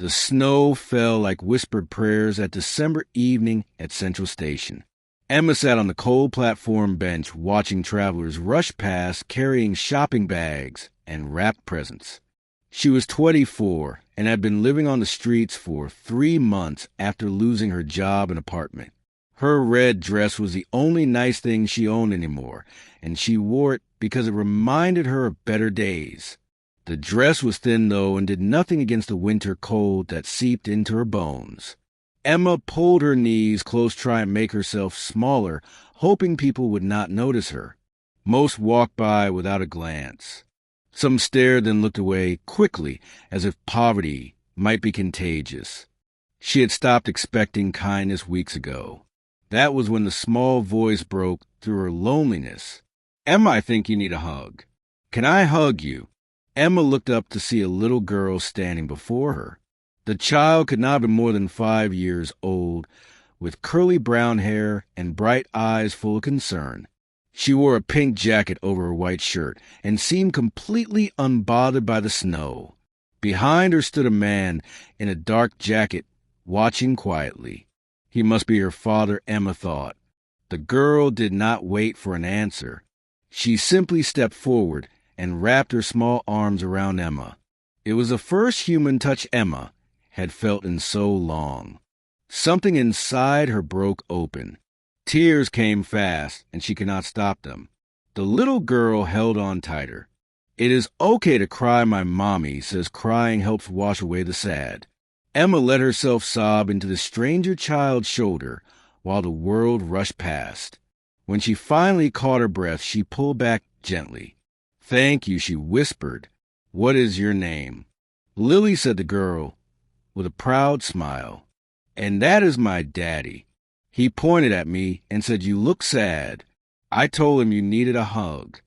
The snow fell like whispered prayers that December evening at Central Station. Emma sat on the cold platform bench watching travelers rush past carrying shopping bags and wrapped presents. She was 24 and had been living on the streets for 3 months after losing her job and apartment. Her red dress was the only nice thing she owned anymore, and she wore it because it reminded her of better days. The dress was thin, though, and did nothing against the winter cold that seeped into her bones. Emma pulled her knees close to try and make herself smaller, hoping people would not notice her. Most walked by without a glance. Some stared then looked away quickly, as if poverty might be contagious. She had stopped expecting kindness weeks ago. That was when the small voice broke through her loneliness. "Emma, I think you need a hug. Can I hug you?" Emma looked up to see a little girl standing before her. The child could not have been more than 5 years old, with curly brown hair and bright eyes full of concern. She wore a pink jacket over her white shirt and seemed completely unbothered by the snow. Behind her stood a man in a dark jacket, watching quietly. He must be her father, Emma thought. The girl did not wait for an answer. She simply stepped forward and wrapped her small arms around Emma. It was the first human touch Emma had felt in so long. Something inside her broke open. Tears came fast, and she could not stop them. The little girl held on tighter. "It is okay to cry, my mommy says crying helps wash away the sad." Emma let herself sob into the stranger child's shoulder while the world rushed past. When she finally caught her breath, she pulled back gently. "Thank you," she whispered. "What is your name?" "Lily," said the girl, with a proud smile. "And that is my daddy. He pointed at me and said you look sad. I told him you needed a hug.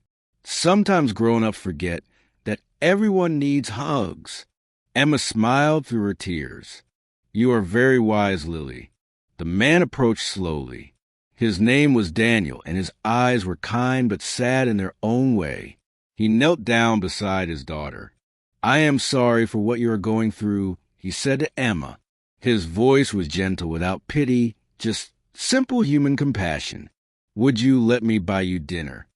Sometimes grown-ups forget that everyone needs hugs." Emma smiled through her tears. "You are very wise, Lily." The man approached slowly. His name was Daniel, and his eyes were kind but sad in their own way. He knelt down beside his daughter. "I am sorry for what you are going through," he said to Emma. His voice was gentle, without pity, just simple human compassion. "Would you let me buy you dinner?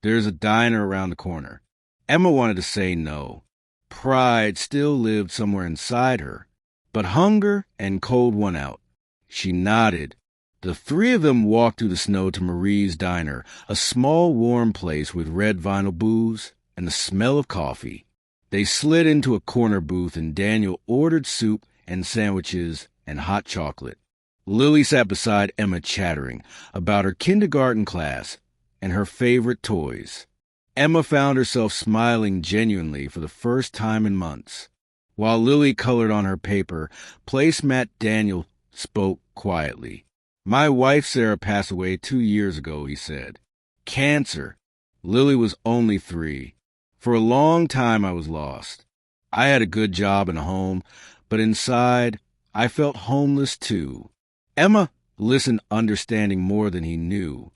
There's a diner around the corner." Emma wanted to say no. Pride still lived somewhere inside her, but hunger and cold won out. She nodded. The three of them walked through the snow to Marie's Diner, a small warm place with red vinyl booths and the smell of coffee. They slid into a corner booth and Daniel ordered soup and sandwiches and hot chocolate. Lily sat beside Emma chattering about her kindergarten class and her favorite toys. Emma found herself smiling genuinely for the first time in months. While Lily colored on her paper, placemat Daniel spoke quietly. "My wife Sarah passed away 2 years ago," he said. "Cancer." Lily was only 3. "For a long time I was lost. I had a good job and a home, but inside I felt homeless too." Emma listened, understanding more than he knew.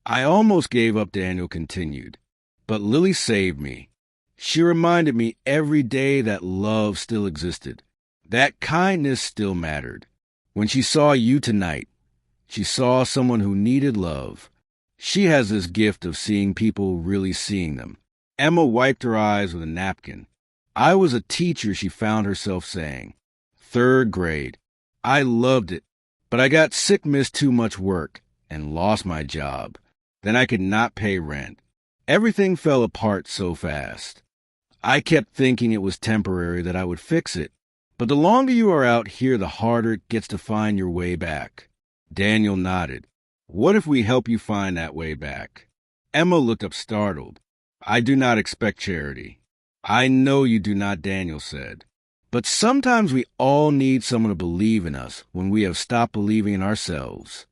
"I almost gave up," Daniel continued, "but Lily saved me. She reminded me every day that love still existed, that kindness still mattered. When she saw you tonight, she saw someone who needed love. She has this gift of seeing people really seeing them." Emma wiped her eyes with a napkin. "I was a teacher," she found herself saying. 3rd grade. "I loved it, but I got sick, missed too much work, and lost my job. Then I could not pay rent. Everything fell apart so fast. I kept thinking it was temporary, that I would fix it. But the longer you are out here, the harder it gets to find your way back." Daniel nodded. "What if we help you find that way back?" Emma looked up startled. "I do not expect charity." "I know you do not," Daniel said. "But sometimes we all need someone to believe in us when we have stopped believing in ourselves."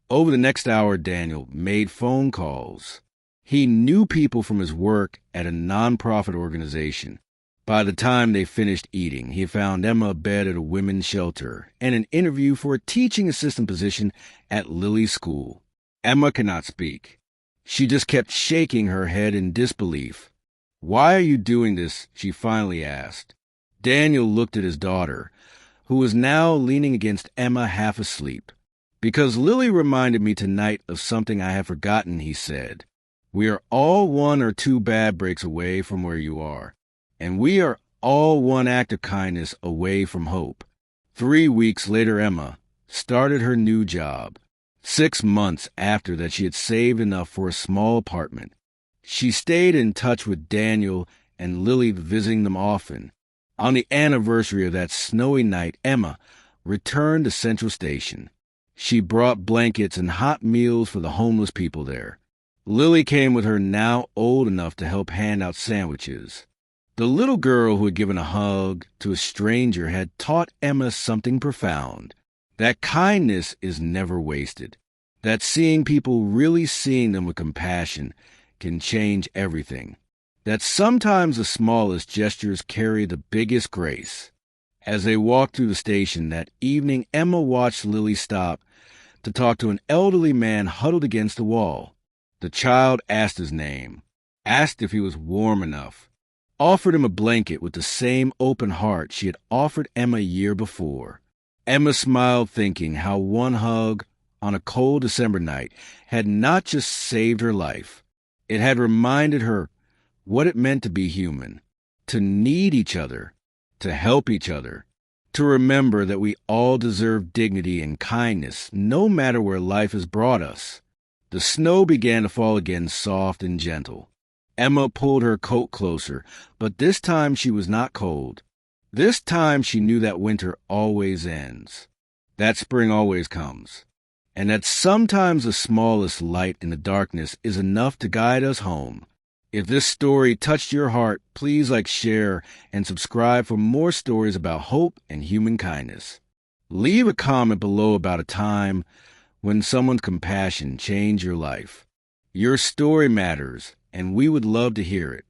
Over the next hour, Daniel made phone calls. He knew people from his work at a nonprofit organization. By the time they finished eating, he found Emma a bed at a women's shelter and an interview for a teaching assistant position at Lily's school. Emma could not speak. She just kept shaking her head in disbelief. "Why are you doing this?" she finally asked. Daniel looked at his daughter, who was now leaning against Emma half asleep. "Because Lily reminded me tonight of something I have forgotten," he said. "We are all one or two bad breaks away from where you are, and we are all one act of kindness away from hope." 3 weeks later, Emma started her new job. 6 months after that, she had saved enough for a small apartment. She stayed in touch with Daniel and Lily, visiting them often. On the anniversary of that snowy night, Emma returned to Central Station. She brought blankets and hot meals for the homeless people there. Lily came with her, now old enough to help hand out sandwiches. The little girl who had given a hug to a stranger had taught Emma something profound: that kindness is never wasted, that seeing people, really seeing them with compassion, can change everything, that sometimes the smallest gestures carry the biggest grace. As they walked through the station that evening, Emma watched Lily stop to talk to an elderly man huddled against the wall. The child asked his name, asked if he was warm enough, offered him a blanket with the same open heart she had offered Emma a year before. Emma smiled, thinking how one hug on a cold December night had not just saved her life, it had reminded her what it meant to be human, to need each other, to help each other, to remember that we all deserve dignity and kindness, no matter where life has brought us. The snow began to fall again, soft and gentle. Emma pulled her coat closer, but this time she was not cold. This time she knew that winter always ends, that spring always comes, and that sometimes the smallest light in the darkness is enough to guide us home. If this story touched your heart, please like, share, and subscribe for more stories about hope and human kindness. Leave a comment below about a time when someone's compassion changed your life. Your story matters, and we would love to hear it.